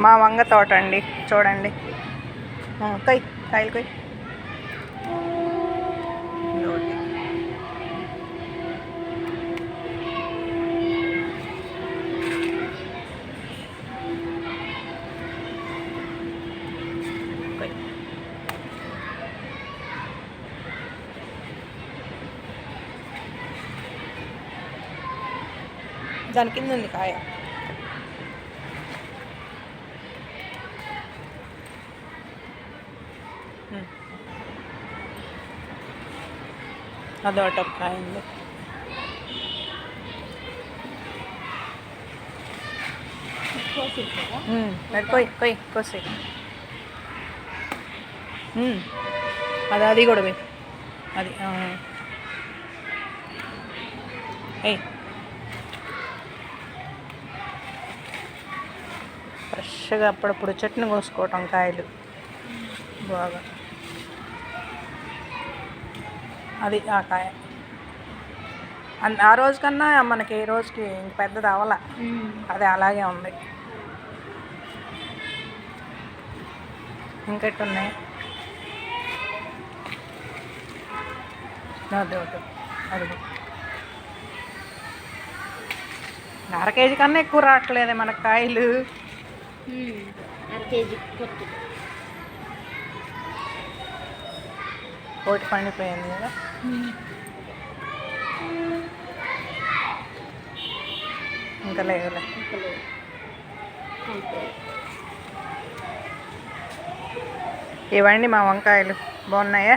మా వంగ తోట అండి, చూడండి. కొయ్ కాయలు కొయ్. దాని కింద ఉంది కాయ. అదొకటి ఒక కాయ ఉంది. కొయ్ కొయ్ కోసి అది కూడా అది ఫ్రెష్గా అప్పుడప్పుడు చట్నీ కోసుకోవటం కాయలు బాగా. అది ఆ కాయ ఆ రోజు కన్నా మనకి ఈ రోజుకి ఇంక పెద్దది అవ్వాల, అది అలాగే ఉంది. ఇంకెట్టున్నాయి? అది ఒకటి, అది 1/2 కేజీ కన్నా ఎక్కువ రావట్లేదే మనకు కాయలు. 1/2 కేజీ ఒకటి పండిపోయింది కదా. ఇంకా లేదులే. ఇవ్వండి మా వంకాయలు బాగున్నాయా?